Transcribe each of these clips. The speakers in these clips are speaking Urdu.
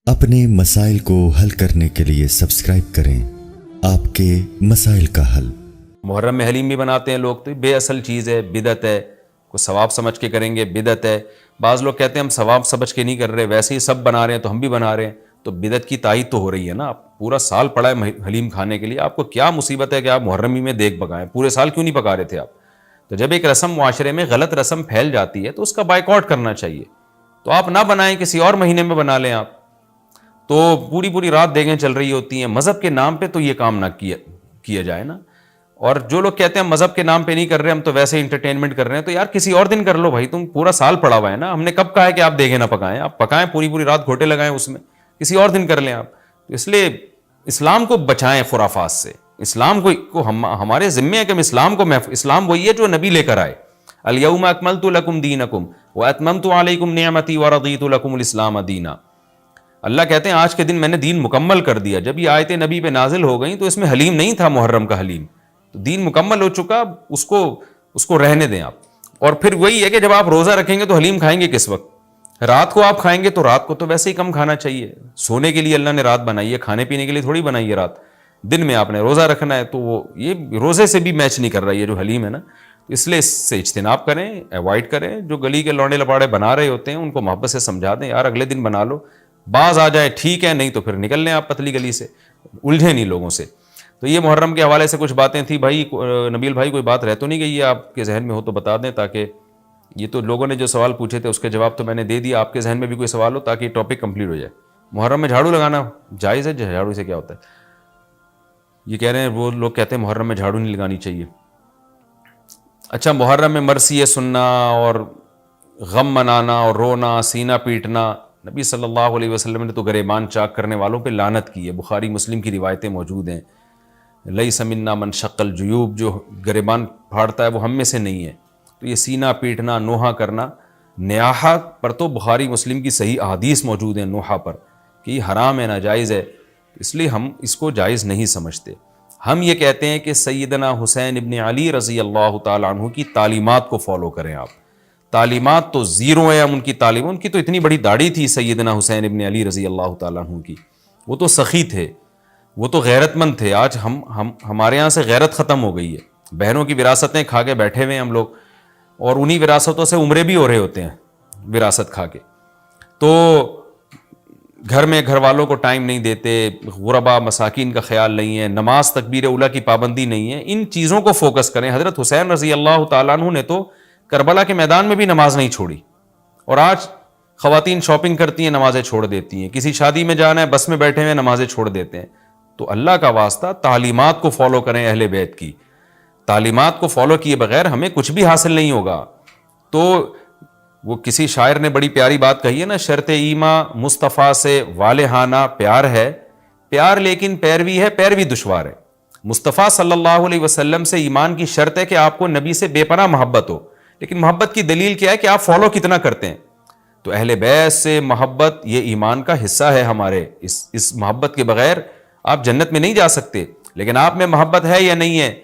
اپنے مسائل کو حل کرنے کے لیے سبسکرائب کریں آپ کے مسائل کا حل۔ محرم میں حلیم بھی بناتے ہیں لوگ، تو بے اصل چیز ہے، بدعت ہے، کوئی ثواب سمجھ کے کریں گے بدعت ہے۔ بعض لوگ کہتے ہیں ہم ثواب سمجھ کے نہیں کر رہے، ویسے ہی سب بنا رہے ہیں تو ہم بھی بنا رہے ہیں، تو بدعت کی تائید تو ہو رہی ہے نا۔ آپ پورا سال پڑا ہے حلیم کھانے کے لیے، آپ کو کیا مصیبت ہے کہ آپ محرم میں دیگ پکائیں؟ پورے سال کیوں نہیں پکا رہے تھے آپ؟ تو جب ایک رسم معاشرے میں غلط رسم پھیل جاتی ہے تو اس کا بائیکاٹ کرنا چاہیے، تو آپ نہ بنائیں، کسی اور مہینے میں بنا لیں آپ۔ تو پوری رات دیگیں چل رہی ہوتی ہیں، مذہب کے نام پہ تو یہ کام نہ کیا جائے نا۔ اور جو لوگ کہتے ہیں ہم مذہب کے نام پہ نہیں کر رہے، ہم تو ویسے انٹرٹینمنٹ کر رہے ہیں، تو یار کسی اور دن کر لو بھائی، تم پورا سال پڑا ہوا ہے نا۔ ہم نے کب کہا ہے کہ آپ دیگیں نہ پکائیں؟ آپ پکائیں، پوری رات گھوٹے لگائیں اس میں، کسی اور دن کر لیں آپ۔ تو اس لیے اسلام کو بچائیں خرافات سے، اسلام کو ہمارے ذمے ہے کہ ہم اسلام کو اسلام وہی ہے جو نبی لے کر آئے، الیوم اکملت لکم دینکم واتممت علیکم نعمتی ورضیت لکم الاسلام دینا۔ اللہ کہتے ہیں آج کے دن میں نے دین مکمل کر دیا۔ جب یہ آیتیں نبی پہ نازل ہو گئیں تو اس میں حلیم نہیں تھا، محرم کا حلیم، تو دین مکمل ہو چکا، اس کو رہنے دیں آپ۔ اور پھر وہی ہے کہ جب آپ روزہ رکھیں گے تو حلیم کھائیں گے کس وقت؟ رات کو آپ کھائیں گے تو رات کو تو ویسے ہی کم کھانا چاہیے، سونے کے لیے اللہ نے رات بنائی ہے، کھانے پینے کے لیے تھوڑی بنائی ہے رات۔ دن میں آپ نے روزہ رکھنا ہے، تو وہ یہ روزے سے بھی میچ نہیں کر رہا ہے یہ جو حلیم ہے نا۔ اس لیے اس سے اجتناب کریں، ایوائڈ کریں۔ جو گلی کے لونڈے لپاڑے بنا رہے ہوتے ہیں ان کو محبت سے سمجھا دیں، یار اگلے دن بنا لو، باز آ جائے ٹھیک ہے، نہیں تو پھر نکل لیں آپ پتلی گلی سے، الجھے نہیں لوگوں سے۔ تو یہ محرم کے حوالے سے کچھ باتیں تھیں بھائی۔ نبیل بھائی کوئی بات رہ تو نہیں گئی ہے آپ کے ذہن میں ہو تو بتا دیں، تاکہ یہ تو لوگوں نے جو سوال پوچھے تھے اس کے جواب تو میں نے دے دیا، آپ کے ذہن میں بھی کوئی سوال ہو تاکہ یہ ٹاپک کمپلیٹ ہو جائے۔ محرم میں جھاڑو لگانا جائز ہے؟ جھاڑو سے کیا ہوتا ہے؟ یہ کہہ رہے ہیں وہ لوگ کہتے ہیں محرم میں جھاڑو نہیں لگانی چاہیے۔ اچھا، محرم میں مرثیے سننا اور غم منانا اور رونا، سینہ پیٹنا، نبی صلی اللہ علیہ وسلم نے تو گریبان چاک کرنے والوں پہ لعنت کی ہے۔ بخاری مسلم کی روایتیں موجود ہیں، لیس منا من شق الجیوب، جو گریبان پھاڑتا ہے وہ ہم میں سے نہیں ہے۔ تو یہ سینہ پیٹنا، نوحہ کرنا، نیاحہ پر تو بخاری مسلم کی صحیح احادیث موجود ہیں نوحہ پر کہ یہ حرام ہے، ناجائز ہے، اس لیے ہم اس کو جائز نہیں سمجھتے۔ ہم یہ کہتے ہیں کہ سیدنا حسین ابن علی رضی اللہ تعالیٰ عنہ کی تعلیمات کو فالو کریں آپ۔ تعلیمات تو زیرو ہیں، ہم ان کی تعلیم، ان کی تو اتنی بڑی داڑھی تھی سیدنا حسین ابن علی رضی اللہ تعالیٰ عنہ کی، وہ تو سخی تھے، وہ تو غیرت مند تھے۔ آج ہمارے یہاں سے غیرت ختم ہو گئی ہے، بہنوں کی وراثتیں کھا کے بیٹھے ہوئے ہیں ہم لوگ، اور انہی وراثتوں سے عمرے بھی ہو رہے ہوتے ہیں وراثت کھا کے۔ تو گھر میں گھر والوں کو ٹائم نہیں دیتے، غربا مساکین کا خیال نہیں ہے، نماز تکبیر اولیٰ کی پابندی نہیں ہے، ان چیزوں کو فوکس کریں۔ حضرت حسین رضی اللہ تعالیٰ عنہ نے تو کربلا کے میدان میں بھی نماز نہیں چھوڑی، اور آج خواتین شاپنگ کرتی ہیں نمازیں چھوڑ دیتی ہیں، کسی شادی میں جانا ہے بس میں بیٹھے ہوئے نمازیں چھوڑ دیتے ہیں۔ تو اللہ کا واسطہ تعلیمات کو فالو کریں اہل بیت کی، تعلیمات کو فالو کیے بغیر ہمیں کچھ بھی حاصل نہیں ہوگا۔ تو وہ کسی شاعر نے بڑی پیاری بات کہی ہے نا، شرط ایماں مصطفیٰ سے والہانہ پیار ہے، پیار لیکن پیروی ہے، پیروی دشوار ہے۔ مصطفیٰ صلی اللہ علیہ وسلم سے ایمان کی شرط ہے کہ آپ کو نبی سے بے پناہ محبت ہو، لیکن محبت کی دلیل کیا ہے کہ آپ فالو کتنا کرتے ہیں۔ تو اہل بیت سے محبت یہ ایمان کا حصہ ہے ہمارے، اس محبت کے بغیر آپ جنت میں نہیں جا سکتے۔ لیکن آپ میں محبت ہے یا نہیں ہے،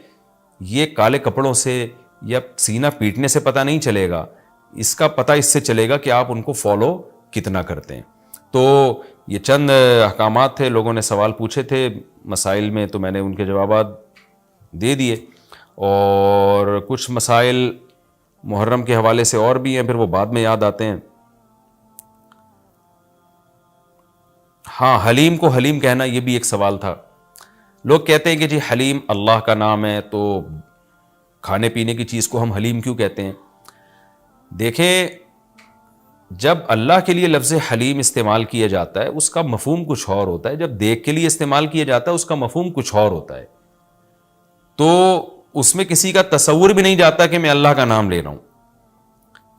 یہ کالے کپڑوں سے یا سینہ پیٹنے سے پتہ نہیں چلے گا، اس کا پتہ اس سے چلے گا کہ آپ ان کو فالو کتنا کرتے ہیں۔ تو یہ چند احکامات تھے، لوگوں نے سوال پوچھے تھے مسائل میں، تو میں نے ان کے جوابات دے دیے، اور کچھ مسائل محرم کے حوالے سے اور بھی ہیں، پھر وہ بعد میں یاد آتے ہیں۔ ہاں، حلیم کو حلیم کہنا، یہ بھی ایک سوال تھا۔ لوگ کہتے ہیں کہ جی حلیم اللہ کا نام ہے، تو کھانے پینے کی چیز کو ہم حلیم کیوں کہتے ہیں؟ دیکھیں، جب اللہ کے لیے لفظ حلیم استعمال کیا جاتا ہے اس کا مفہوم کچھ اور ہوتا ہے، جب دیگ کے لیے استعمال کیا جاتا ہے اس کا مفہوم کچھ اور ہوتا ہے۔ تو اس میں کسی کا تصور بھی نہیں جاتا کہ میں اللہ کا نام لے رہا ہوں۔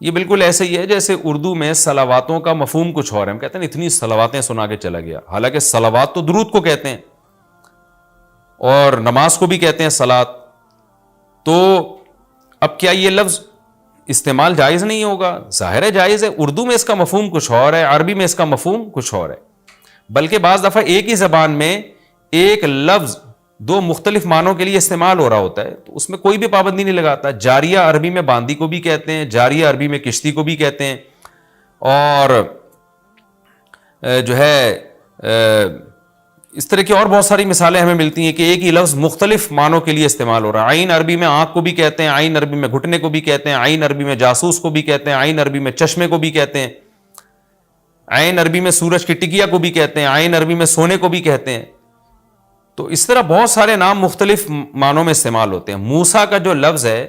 یہ بالکل ایسے ہی ہے جیسے اردو میں صلواتوں کا مفہوم کچھ اور ہے، ہم کہتے ہیں اتنی صلواتیں سنا کے چلا گیا، حالانکہ صلوات تو درود کو کہتے ہیں، اور نماز کو بھی کہتے ہیں صلات۔ تو اب کیا یہ لفظ استعمال جائز نہیں ہوگا؟ ظاہر ہے جائز ہے، اردو میں اس کا مفہوم کچھ اور ہے، عربی میں اس کا مفہوم کچھ اور ہے، بلکہ بعض دفعہ ایک ہی زبان میں ایک لفظ دو مختلف معنوں کے لیے استعمال ہو رہا ہوتا ہے، تو اس میں کوئی بھی پابندی نہیں لگاتا۔ جاریہ عربی میں باندی کو بھی کہتے ہیں، جاریہ عربی میں کشتی کو بھی کہتے ہیں، اور جو ہے اس طرح کی اور بہت ساری مثالیں ہمیں ملتی ہیں کہ ایک ہی لفظ مختلف معنوں کے لیے استعمال ہو رہا ہے. عین عربی میں آنکھ کو بھی کہتے ہیں, عین عربی میں گھٹنے کو بھی کہتے ہیں, عین عربی میں جاسوس کو بھی کہتے ہیں, عین عربی میں چشمے کو بھی کہتے ہیں, عین عربی میں سورج کی ٹکیا کو بھی کہتے ہیں, عین عربی میں سونے کو بھی کہتے ہیں. تو اس طرح بہت سارے نام مختلف معنوں میں استعمال ہوتے ہیں. موسیٰ کا جو لفظ ہے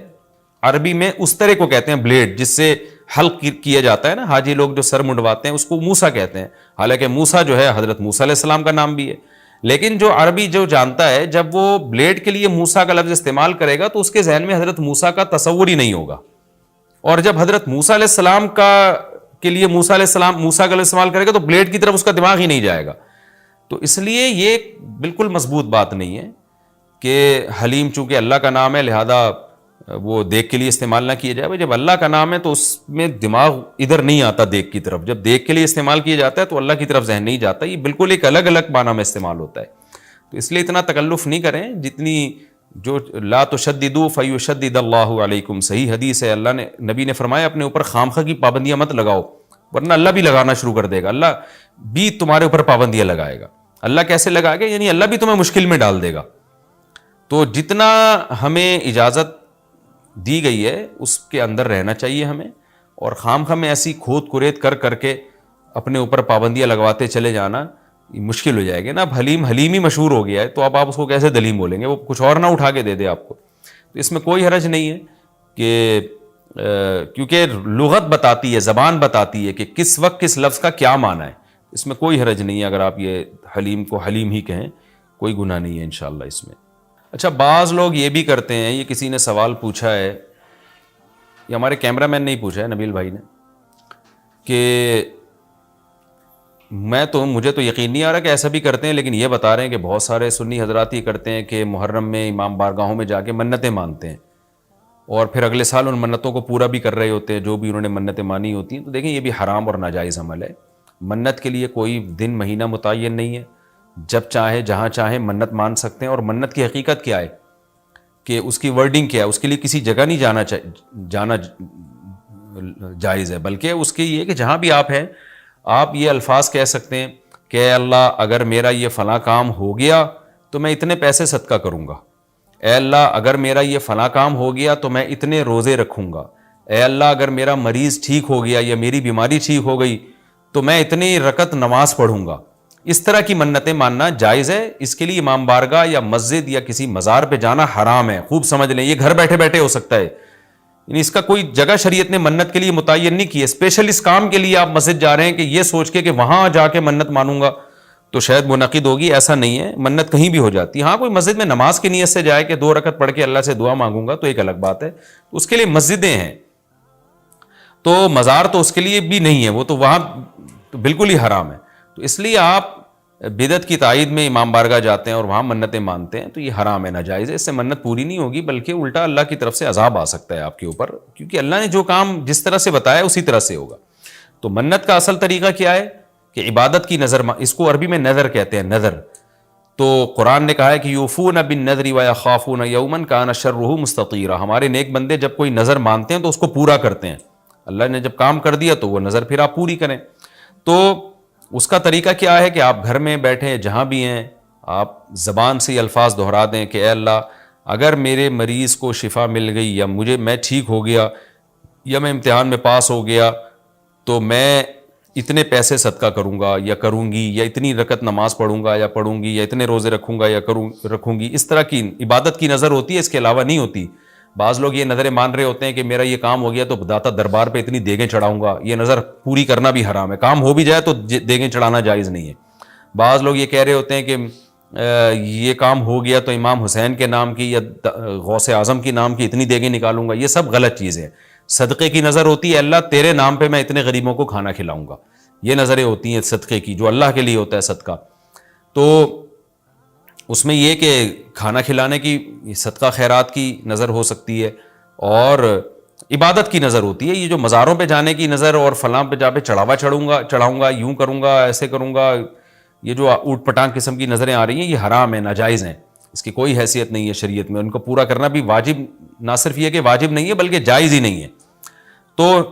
عربی میں استرے کو کہتے ہیں, بلیڈ جس سے حلق کیا جاتا ہے نا, حاجی لوگ جو سر منڈواتے ہیں اس کو موسیٰ کہتے ہیں. حالانکہ موسیٰ جو ہے حضرت موسیٰ علیہ السلام کا نام بھی ہے, لیکن جو عربی جو جانتا ہے جب وہ بلیڈ کے لیے موسیٰ کا لفظ استعمال کرے گا تو اس کے ذہن میں حضرت موسیٰ کا تصور ہی نہیں ہوگا. اور جب حضرت موسیٰ علیہ السلام کے لیے موسیٰ کا لفظ استعمال کرے گا تو بلیڈ کی طرف اس کا دماغ ہی نہیں جائے گا. تو اس لیے یہ بالکل مضبوط بات نہیں ہے کہ حلیم چونکہ اللہ کا نام ہے لہذا وہ دیکھ کے لیے استعمال نہ کیا جائے. جب اللہ کا نام ہے تو اس میں دماغ ادھر نہیں آتا دیکھ کی طرف, جب دیکھ کے لیے استعمال کیا جاتا ہے تو اللہ کی طرف ذہن نہیں جاتا. یہ بالکل ایک الگ الگ معنی میں استعمال ہوتا ہے. تو اس لیے اتنا تکلف نہیں کریں جتنی جو لا تشددوا فیشدد اللہ علیکم, صحیح حدیث ہے, اللہ نے نبی نے فرمایا اپنے اوپر خامخواہ کی پابندیاں مت لگاؤ ورنہ اللہ بھی لگانا شروع کر دے گا, اللہ بھی تمہارے اوپر پابندیاں لگائے گا. اللہ کیسے لگائے گا, یعنی اللہ بھی تمہیں مشکل میں ڈال دے گا. تو جتنا ہمیں اجازت دی گئی ہے اس کے اندر رہنا چاہیے ہمیں, اور خامخواہ میں ایسی کھود کریت کر کے اپنے اوپر پابندیاں لگواتے چلے جانا مشکل ہو جائے گی نا. اب حلیم ہی مشہور ہو گیا ہے تو اب آپ اس کو کیسے دلیم بولیں گے, وہ کچھ اور نہ اٹھا کے دے دے آپ کو. تو اس میں کوئی حرج نہیں ہے کہ کیونکہ لغت بتاتی ہے, زبان بتاتی ہے کہ کس وقت کس لفظ کا کیا معنی ہے. اس میں کوئی حرج نہیں ہے اگر آپ یہ حلیم کو حلیم ہی کہیں, کوئی گناہ نہیں ہے انشاءاللہ اس میں. اچھا, بعض لوگ یہ بھی کرتے ہیں, یہ کسی نے سوال پوچھا ہے, یہ ہمارے کیمرہ مین نے ہی پوچھا ہے, نبیل بھائی نے, کہ مجھے تو یقین نہیں آ رہا کہ ایسا بھی کرتے ہیں, لیکن یہ بتا رہے ہیں کہ بہت سارے سنی حضرات یہ کرتے ہیں کہ محرم میں امام بارگاہوں میں جا کے منتیں مانتے ہیں اور پھر اگلے سال ان منتوں کو پورا بھی کر رہے ہوتے ہیں جو بھی انہوں نے منتیں مانی ہوتی ہیں. تو دیکھیں یہ بھی حرام اور ناجائز عمل ہے. منت کے لیے کوئی دن مہینہ متعین نہیں ہے, جب چاہے جہاں چاہے منت مان سکتے ہیں. اور منت کی حقیقت کیا ہے کہ اس کی ورڈنگ کیا ہے, اس کے لیے کسی جگہ نہیں جانا جائز ہے, بلکہ اس کے یہ کہ جہاں بھی آپ ہیں آپ یہ الفاظ کہہ سکتے ہیں کہ اے اللہ اگر میرا یہ فلاں کام ہو گیا تو میں اتنے پیسے صدقہ کروں گا, اے اللہ اگر میرا یہ فلاں کام ہو گیا تو میں اتنے روزے رکھوں گا, اے اللہ اگر میرا مریض ٹھیک ہو گیا یا میری بیماری ٹھیک ہو گئی تو میں اتنی رکعت نماز پڑھوں گا. اس طرح کی منتیں ماننا جائز ہے. اس کے لیے امام بارگاہ یا مسجد یا کسی مزار پہ جانا حرام ہے. خوب سمجھ لیں, یہ گھر بیٹھے بیٹھے ہو سکتا ہے, یعنی اس کا کوئی جگہ شریعت نے منت کے لیے متعین نہیں کی ہے. اسپیشل اس کام کے لیے آپ مسجد جا رہے ہیں کہ یہ سوچ کے کہ وہاں جا کے منت مانوں گا تو شاید منعقد ہوگی, ایسا نہیں ہے. منت کہیں بھی ہو جاتی ہے. ہاں کوئی مسجد میں نماز کی نیت سے جائے کہ 2 رکعت پڑھ کے اللہ سے دعا مانگوں گا تو ایک الگ بات ہے, اس کے لیے مسجدیں ہیں. تو مزار تو اس کے لیے بھی نہیں ہے, وہ تو وہاں تو بالکل ہی حرام ہے. تو اس لیے آپ بدعت کی تائید میں امام بارگاہ جاتے ہیں اور وہاں منتیں مانتے ہیں تو یہ حرام ہے, ناجائز ہے. اس سے منت پوری نہیں ہوگی بلکہ الٹا اللہ کی طرف سے عذاب آ سکتا ہے آپ کے اوپر, کیونکہ اللہ نے جو کام جس طرح سے بتایا اسی طرح سے ہوگا. تو منت کا اصل طریقہ کیا ہے کہ عبادت کی نظر, اس کو عربی میں نظر کہتے ہیں, نظر. تو قرآن نے کہا ہے کہ یوفون بالنذر ویخافون یوما کان شرہ مستطیرا. ہمارے نیک بندے جب کوئی نظر مانتے ہیں تو اس کو پورا کرتے ہیں. اللہ نے جب کام کر دیا تو وہ نظر پھر آپ پوری کریں. تو اس کا طریقہ کیا ہے کہ آپ گھر میں بیٹھیں جہاں بھی ہیں آپ زبان سے الفاظ دہرا دیں کہ اے اللہ اگر میرے مریض کو شفا مل گئی یا میں ٹھیک ہو گیا یا میں امتحان میں پاس ہو گیا تو میں اتنے پیسے صدقہ کروں گا یا کروں گی, یا اتنی رکعت نماز پڑھوں گا یا پڑھوں گی, یا اتنے روزے رکھوں گا یا رکھوں گی. اس طرح کی عبادت کی نظر ہوتی ہے, اس کے علاوہ نہیں ہوتی. بعض لوگ یہ نظریں مان رہے ہوتے ہیں کہ میرا یہ کام ہو گیا تو داتا دربار پہ اتنی دیگیں چڑھاؤں گا. یہ نظر پوری کرنا بھی حرام ہے. کام ہو بھی جائے تو دیگیں چڑھانا جائز نہیں ہے. بعض لوگ یہ کہہ رہے ہوتے ہیں کہ یہ کام ہو گیا تو امام حسین کے نام کی یا غوث اعظم کی نام کی اتنی دیگیں نکالوں گا. یہ سب غلط چیزیں ہیں. صدقے کی نظر ہوتی ہے اللہ تیرے نام پہ میں اتنے غریبوں کو کھانا کھلاؤں گا. یہ نظریں ہوتی ہیں صدقے کی, جو اللہ کے لیے ہوتا ہے صدقہ. تو اس میں یہ کہ کھانا کھلانے کی صدقہ خیرات کی نظر ہو سکتی ہے اور عبادت کی نظر ہوتی ہے. یہ جو مزاروں پہ جانے کی نظر اور فلاں پہ جا پہ چڑھاوا چڑھاؤں گا, یوں کروں گا, ایسے کروں گا, یہ جو اوٹ پٹانگ قسم کی نظریں آ رہی ہیں یہ حرام ہیں, ناجائز ہیں. اس کی کوئی حیثیت نہیں ہے شریعت میں. ان کو پورا کرنا بھی واجب, نہ صرف یہ کہ واجب نہیں ہے بلکہ جائز ہی نہیں ہے. تو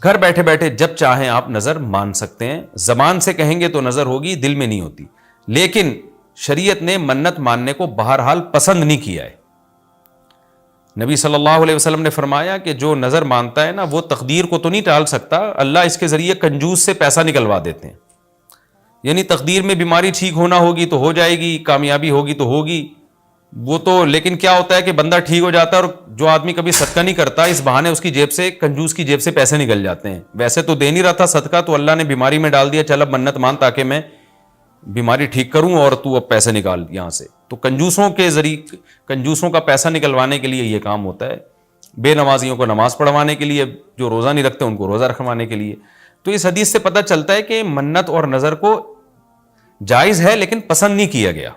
گھر بیٹھے بیٹھے جب چاہیں آپ نظر مان سکتے ہیں. زبان سے کہیں گے تو نظر ہوگی, دل میں نہیں ہوتی. لیکن شریعت نے منت ماننے کو بہرحال پسند نہیں کیا ہے. نبی صلی اللہ علیہ وسلم نے فرمایا کہ جو نظر مانتا ہے نا وہ تقدیر کو تو نہیں ٹال سکتا, اللہ اس کے ذریعے کنجوس سے پیسہ نکلوا دیتے ہیں. یعنی تقدیر میں بیماری ٹھیک ہونا ہوگی تو ہو جائے گی, کامیابی ہوگی تو ہوگی, وہ تو. لیکن کیا ہوتا ہے کہ بندہ ٹھیک ہو جاتا ہے اور جو آدمی کبھی صدقہ نہیں کرتا, اس بہانے اس کی جیب سے, کنجوس کی جیب سے پیسے نکل جاتے ہیں. ویسے تو دے نہیں رہا تھا صدقہ, تو اللہ نے بیماری میں ڈال دیا, چل اب منت مان تاکہ میں بیماری ٹھیک کروں اور تو اب پیسے نکال یہاں سے. تو کنجوسوں کے ذریعے, کنجوسوں کا پیسہ نکلوانے کے لیے یہ کام ہوتا ہے. بے نمازیوں کو نماز پڑھوانے کے لیے, جو روزہ نہیں رکھتے ان کو روزہ رکھوانے کے لیے. تو اس حدیث سے پتہ چلتا ہے کہ منت اور نظر کو جائز ہے لیکن پسند نہیں کیا گیا.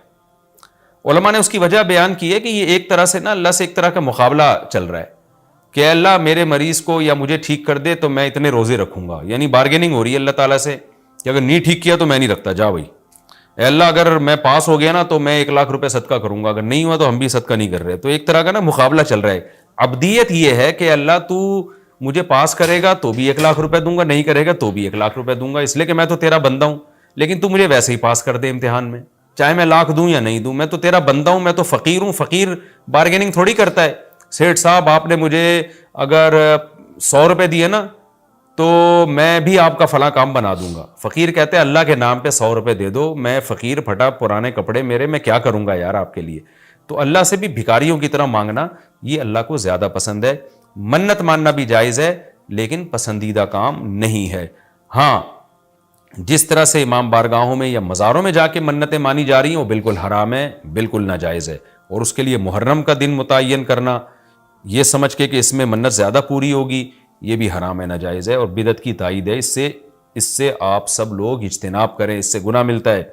علماء نے اس کی وجہ بیان کی ہے کہ یہ ایک طرح سے نا اللہ سے ایک طرح کا مقابلہ چل رہا ہے کہ اللہ میرے مریض کو یا مجھے ٹھیک کر دے تو میں اتنے روزے رکھوں گا. یعنی بارگیننگ ہو رہی ہے اللہ تعالیٰ سے کہ اگر نہیں ٹھیک کیا تو میں نہیں رکھتا, جا بھائی. اے اللہ اگر میں پاس ہو گیا نا تو میں 1,00,000 روپے صدقہ کروں گا, اگر نہیں ہوا تو ہم بھی صدقہ نہیں کر رہے. تو ایک طرح کا نا مقابلہ چل رہا ہے. عبدیت یہ ہے کہ اللہ تو مجھے پاس کرے گا تو بھی 1,00,000 روپے دوں گا, نہیں کرے گا تو بھی 1,00,000 روپے دوں گا, اس لیے کہ میں تو تیرا بندہ ہوں. لیکن تو مجھے ویسے ہی پاس کر دے امتحان میں, چاہے میں 1,00,000 دوں یا نہیں دوں, میں تو تیرا بندہ ہوں, میں تو فقیر ہوں. فقیر بارگیننگ تھوڑی کرتا ہے. سیٹھ صاحب آپ نے مجھے اگر 100 روپے دیے نا تو میں بھی آپ کا فلاں کام بنا دوں گا. فقیر کہتے ہیں اللہ کے نام پہ 100 روپے دے دو, میں فقیر پھٹا پرانے کپڑے میرے, میں کیا کروں گا یار آپ کے لیے. تو اللہ سے بھی بھکاریوں کی طرح مانگنا یہ اللہ کو زیادہ پسند ہے. منت ماننا بھی جائز ہے لیکن پسندیدہ کام نہیں ہے. ہاں جس طرح سے امام بارگاہوں میں یا مزاروں میں جا کے منتیں مانی جا رہی ہیں وہ بالکل حرام ہے, بالکل ناجائز ہے. اور اس کے لیے محرم کا دن متعین کرنا یہ سمجھ کے کہ اس میں منت زیادہ پوری ہوگی, یہ بھی حرام ہے, ناجائز ہے اور بدعت کی تائید ہے. اس سے آپ سب لوگ اجتناب کریں, اس سے گناہ ملتا ہے.